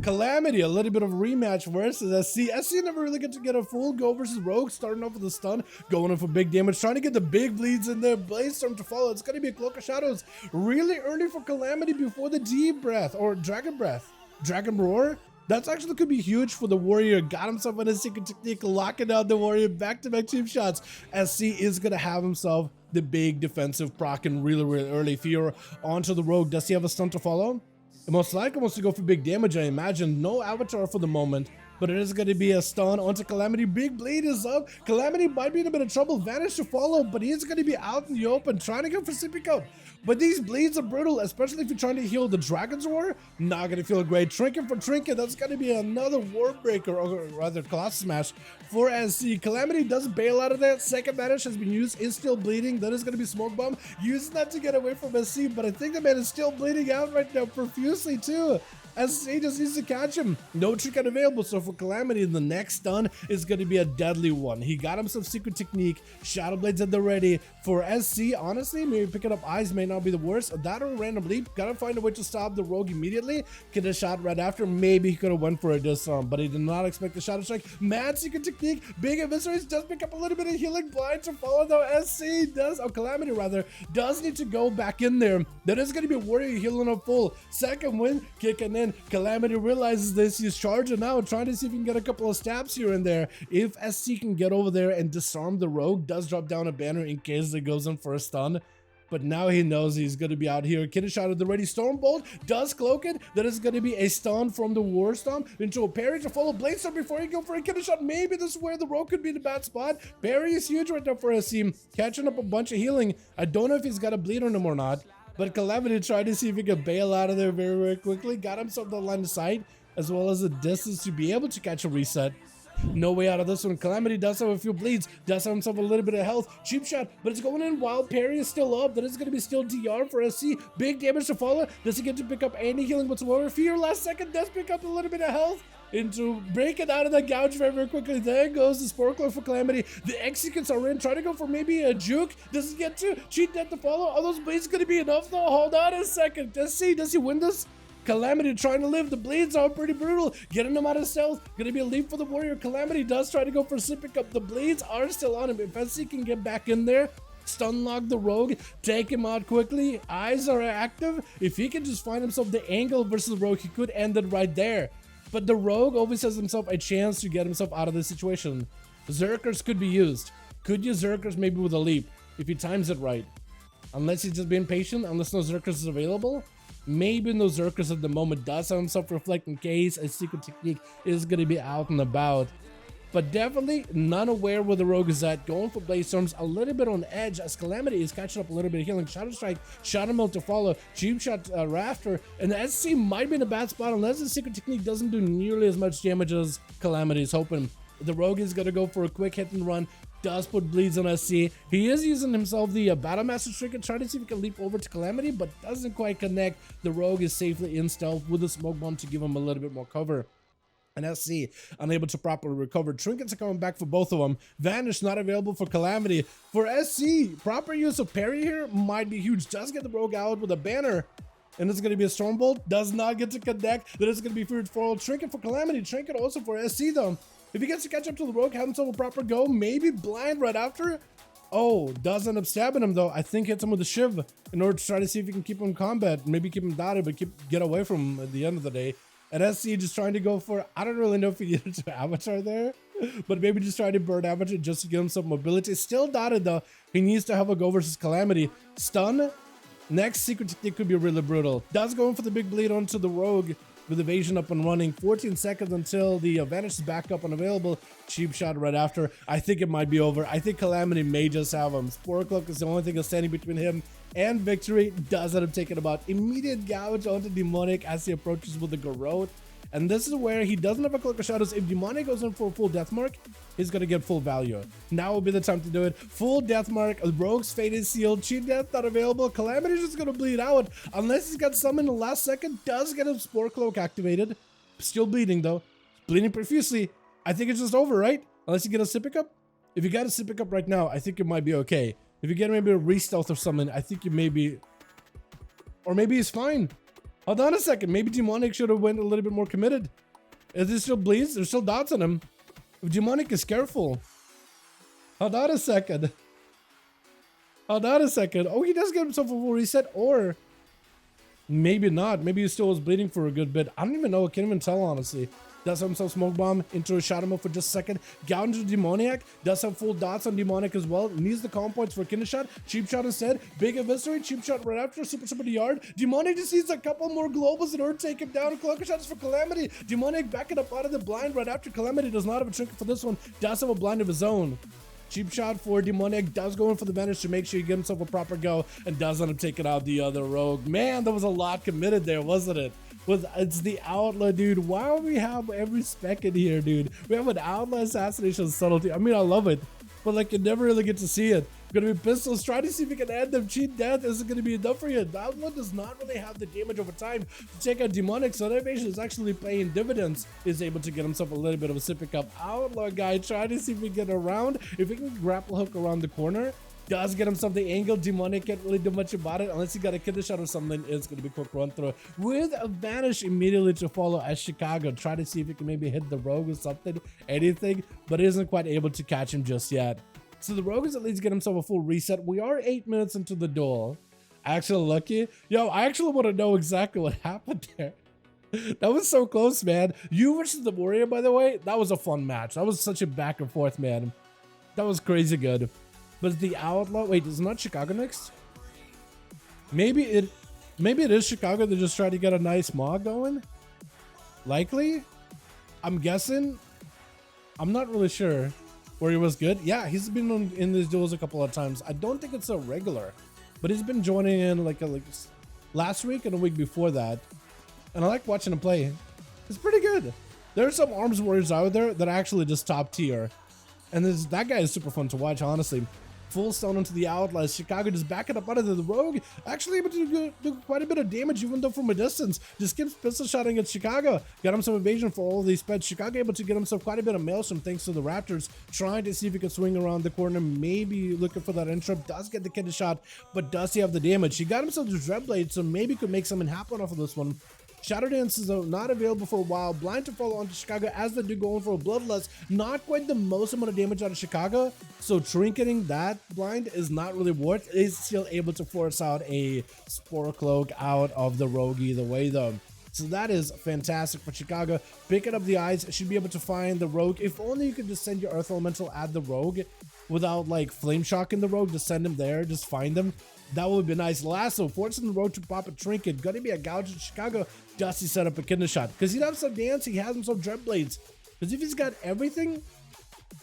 Calamity, a little bit of a rematch versus SC. SC never really get to get a full go versus Rogue, starting off with a stun, going in for big damage, trying to get the big bleeds in there. Blaze Storm to follow. It's going to be a Cloak of Shadows really early for Calamity before the Deep Breath or Dragon Breath. Dragon Roar. That's actually could be huge for the Warrior. Got himself in a secret technique, locking down the Warrior, back-to-back cheap shots. SC is going to have himself the big defensive proc and really early. Fear onto the Rogue. Does he have a stun to follow? It most likely wants to go for big damage, I imagine. No Avatar for the moment, but it is going to be a stun onto Calamity. Big bleed is up. Calamity might be in a bit of trouble. Vanish to follow, but he's going to be out in the open, trying to go for sipping up. But these bleeds are brutal, especially if you're trying to heal the Dragon's Roar. Not going to feel great. Trinket for Trinket. That's going to be another Ward Breaker, or rather Class Smash for SC. Calamity does bail out of that. Second Vanish has been used. Is still bleeding. That is going to be Smoke Bomb. Using that to get away from SC, but I think the man is still bleeding out right now profusely too. SC just needs to catch him. No Trinket available, so for Calamity, the next stun is going to be a deadly one. He got himself Secret Technique. Shadow Blades at the ready. For SC, honestly, maybe picking up Eyes may not be the worst. That or a Random Leap. Gotta find a way to stop the Rogue immediately. Get a shot right after. Maybe he could have went for a disarm, but he did not expect the Shadow Strike. Mad Secret Technique. Big Eviscerates does pick up a little bit of Healing Blind to follow, though. SC does, Calamity rather, does need to go back in there. That is going to be Warrior healing up full. Second win, kicking in. Calamity realizes this. He's charging out, trying to see if he can get a couple of stabs here and there. If SC can get over there and disarm the Rogue, does drop down a banner in case it goes in for a stun. But now he knows he's going to be out here. Kid shot at the ready. Stormbolt does cloak it. That is going to be a stun from the War Stomp into a parry to follow Blade Storm before he go for a kid shot. Maybe this is where the Rogue could be the bad spot. Parry is huge right now for SC. Catching up a bunch of healing. I don't know if he's got a bleed on him or not. But Calamity tried to see if he could bail out of there very quickly. Got himself the line of sight, as well as the distance to be able to catch a reset. No way out of this one. Calamity does have a few bleeds, does have himself a little bit of health. Cheap shot, but it's going in while parry is still up. That is going to be still DR for SC. Big damage to follow. Does he get to pick up any healing whatsoever? Fear last second does pick up a little bit of health. Into breaking out of the gouge very quickly. There goes the Sporkler for Calamity. The executes are in, trying to go for maybe a juke. Does he get to cheat death to follow? Are those bleeds going to be enough though? Hold on a second. Does he win this? Calamity trying to live. The bleeds are pretty brutal. Getting him out of stealth. Gonna be a leap for the Warrior. Calamity does try to go for sipping up. The bleeds are still on him. If SC can get back in there, stun lock the Rogue, take him out quickly. Eyes are active. If he can just find himself the angle versus Rogue, he could end it right there. But the Rogue always has himself a chance to get himself out of this situation. Zerkers could be used. Could use Zerkers maybe with a leap, if he times it right. Unless he's just being patient, unless no Zerkers is available. Maybe no Zerkers at the moment. Does have himself reflect in case a Secret Technique is going to be out and about. But definitely not aware where the Rogue is at. Going for Blaze Storms, a little bit on edge as Calamity is catching up a little bit of healing. Shadow Strike, Shadow Melt to follow, Cheap Shot Rafter, and the SC might be in a bad spot unless the Secret Technique doesn't do nearly as much damage as Calamity is hoping. The Rogue is going to go for a quick hit and run. Does put bleeds on SC. He is using himself the Battle Master Trinket, trying to see if he can leap over to Calamity, but doesn't quite connect. The Rogue is safely in stealth with a Smoke Bomb to give him a little bit more cover. And SC unable to properly recover. Trinkets are coming back for both of them. Vanish not available for Calamity. For SC, proper use of parry here might be huge. Does get the Rogue out with a banner. And it's going to be a Stormbolt. Does not get to connect. That is going to be Feared for all. Trinket for Calamity. Trinket also for SC though. If he gets to catch up to the Rogue, have himself a proper go. Maybe blind right after. Oh, does end up stabbing him though. I think hits him with a Shiv in order to try to see if he can keep him in combat. Maybe keep him dotted, but get away from him at the end of the day. And SC just trying to go for, I don't really know if he needed to Avatar there, but maybe just trying to burn Avatar just to give him some mobility. Still dotted though. He needs to have a go versus Calamity. Stun. Next Secret Technique could be really brutal. Does go in for the big bleed onto the Rogue with evasion up and running. 14 seconds until the Vanish is back up and available. Cheap shot right after. I think it might be over. I think Calamity may just have him. Spore Cloak is the only thing that's standing between him and victory. Does end up taking about immediate gouge onto Demonic as he approaches with the Garrote. And this is where he doesn't have a Cloak of Shadows. If Demonic goes in for a full Death Mark, he's going to get full value. Now will be the time to do it. Full Death Mark. Rogue's Fate is sealed. Cheat Death not available. Calamity's just going to bleed out. Unless he's got some in the last second. Does get a Spore Cloak activated. Still bleeding though. Bleeding profusely. I think it's just over, right? Unless you get a Sip Up. If you got a Sip Up right now, I think it might be okay. If you get maybe a Re-Stealth or something, I think you may be... Or maybe he's fine. Hold on a second. Maybe Demonic should have went a little bit more committed. Is there still bleeds? There's still dots on him. If Demonic is careful. Hold on a second. Hold on a second. Oh, he does get himself a full reset, or maybe not. Maybe he still was bleeding for a good bit. I don't even know. I can't even tell, honestly. Does have himself smoke bomb into a shadow mode for just a second. Gout into Demoniac. Does have full dots on Demonic as well. Needs the calm points for Kidney Shot. Cheap shot instead. Big eviscerate. Cheap shot right after. Super to the yard. Demonic just needs a couple more globals in order to take him down. Cloaker shots for Calamity. Demonic backing up out of the blind right after. Calamity does not have a trinket for this one. Does have a blind of his own. Cheap shot for Demonic, does go in for the advantage to make sure he gives himself a proper go, and does end up taking out the other rogue. Man, there was a lot committed there, wasn't it? It's the Outlaw, dude. Why do we have every spec in here, dude? We have an Outlaw, Assassination, Subtlety. I mean, I love it, but like, you never really get to see it. Gonna be pistols, try to see if we can add them. Cheat death isn't gonna be enough for you. That one does not really have the damage over time to take out Demonic, so innovation is actually paying dividends. Is able to get himself a little bit of a sip pick up. Outlaw guy, try to see if we can get around. If we can grapple hook around the corner, does get himself the angle. Demonic can't really do much about it unless he got a kidney shot or something. It's going to be a quick run through with a vanish immediately to follow as Chicago. Try to see if he can maybe hit the rogue or something, anything, but isn't quite able to catch him just yet. So the rogue is at least get himself a full reset. We are 8 minutes into the duel. Actually lucky. Yo, I actually want to know exactly what happened there. That was so close, man. You versus the Warrior, by the way, that was a fun match. That was such a back and forth, man. That was crazy good. But the Outlaw, wait, is it not Chicago next? Maybe it is Chicago. They just try to get a nice Maw going. Likely, I'm guessing. I'm not really sure. Warrior was good. Yeah, he's been in these duels a couple of times. I don't think it's a regular, but he's been joining in like last week and a week before that. And I like watching him play. It's pretty good. There are some arms warriors out there that are actually just top tier. And that guy is super fun to watch, honestly. Full stone into the Outlaws. Chicago just backing up out of the rogue. Actually able to do quite a bit of damage, even though from a distance. Just skips pistol shotting at Chicago. Got him some evasion for all of these pets. Chicago able to get himself quite a bit of maelstrom thanks to the Raptors. Trying to see if he can swing around the corner. Maybe looking for that interrupt. Does get the kidney shot, but does he have the damage? He got himself the Dreadblade, so maybe could make something happen off of this one. Shadow Dance is not available for a while. Blind to follow onto Chicago as they do going for a Bloodlust. Not quite the most amount of damage out of Chicago. So trinketing that blind is not really worth. Is still able to force out a Spore Cloak out of the rogue either way though. So that is fantastic for Chicago. Picking up the eyes, should be able to find the rogue. If only you could just send your Earth Elemental at the rogue without like flame shocking the rogue. Just send him there, just find them. That would be nice. Lasso, forcing the rogue to pop a trinket. Gonna be a gouge in Chicago. Dusty set up a kidney shot. Because he'd have some dance, he has himself Dreadblades. Because if he's got everything,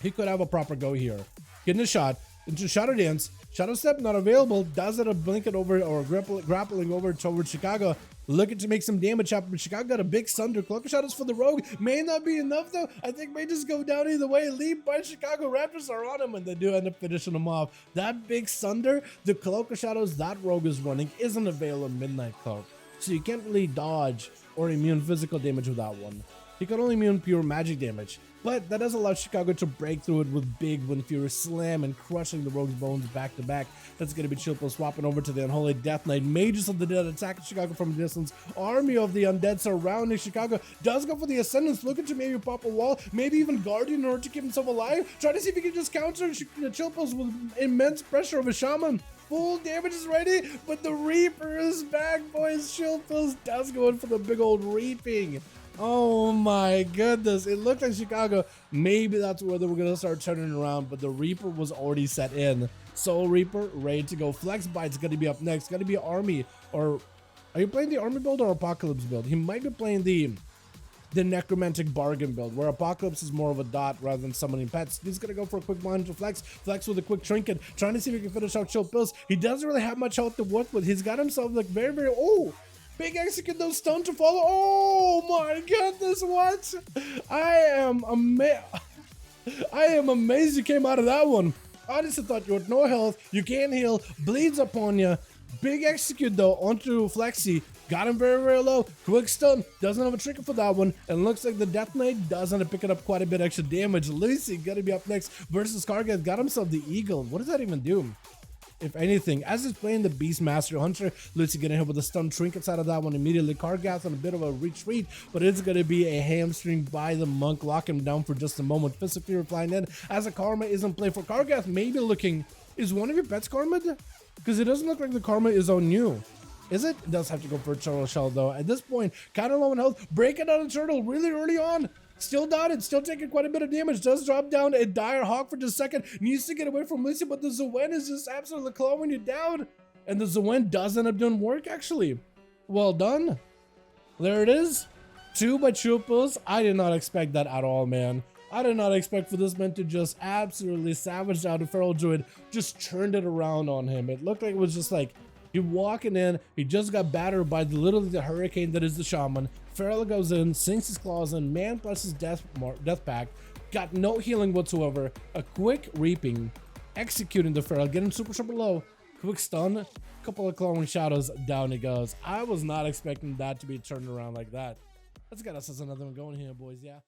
he could have a proper go here. Kidney shot into Shadow Dance. Shadow Step not available. Does it a blinking over or grappling over towards Chicago. Looking to make some damage happen. Chicago got a big Sunder. Cloaker Shadows for the rogue. May not be enough though. I think may just go down either way. Leap by Chicago. Raptors are on him and they do end up finishing him off. That big Sunder, the Cloaker Shadows that rogue is running isn't available in Midnight Cloak. So you can't really dodge or immune physical damage with that one. He can only immune pure magic damage. But that does allow Chicago to break through it with big Wind Fury Slam and crushing the rogue's bones back to back. That's going to be Chilpo swapping over to the Unholy Death Knight. Mages of the Dead attacking Chicago from a distance. Army of the Undead surrounding Chicago. Does go for the Ascendants, looking to maybe pop a wall, maybe even Guardian in order to keep himself alive. Try to see if he can just counter Chilpos with immense pressure of a Shaman. Full damage is ready, but the Reaper is back, boys. Chilpos does go in for the big old reaping. Oh my goodness, it looked like Chicago, maybe that's where they were going to start turning around, but the Reaper was already set in. Soul Reaper, ready to go. Flex Bite's going to be up next. Going to be Army, or are you playing the Army build or Apocalypse build? He might be playing the Necromantic Bargain build, where Apocalypse is more of a dot rather than summoning pets. He's going to go for a quick blind to Flex. Flex with a quick trinket, trying to see if he can finish out Chill Pills. He doesn't really have much health to work with. He's got himself like very, oh! Big execute those stun to follow. Oh my goodness, what? I am amazed you came out of that one. Honestly thought you had no health, you can't heal, bleeds upon you. Big execute though onto Flexi. Got him very low. Quick stun. Doesn't have a trigger for that one. And looks like the Death Knight does end up picking up quite a bit extra damage. Lucy gonna be up next versus Kargath. Got himself the Eagle. What does that even do? if anything. As he's playing the Beastmaster Hunter, Lucy getting hit with the stun trinkets out of that one immediately. Kargath on a bit of a retreat, but it's going to be a hamstring by the Monk. Lock him down for just a moment. Fist of Fury flying in as a Karma is in play for Kargath. Maybe looking, is one of your pets Karma'd? Because it doesn't look like the Karma is on you. Is it? It does have to go for a Turtle Shell though. At this point, kind of low in health, breaking out of Turtle really early on. Still dotted, still taking quite a bit of damage. Does drop down a Dire Hawk for just a second. Needs to get away from Lucy, but the Zwen is just absolutely clawing you down. And the Zwen does end up doing work, actually. Well done. There it is. 2 by triples. I did not expect that at all, man. I did not expect for this man to just absolutely savage out a Feral Druid. Just turned it around on him. It looked like it was just like, he walking in, he just got battered by literally the hurricane that is the Shaman. Feral goes in, sinks his claws in, man presses death pact, got no healing whatsoever. A quick reaping, executing the Feral, getting super low, quick stun, couple of clawing shadows, down he goes. I was not expecting that to be turned around like that. Let's get us another one going here, boys, yeah.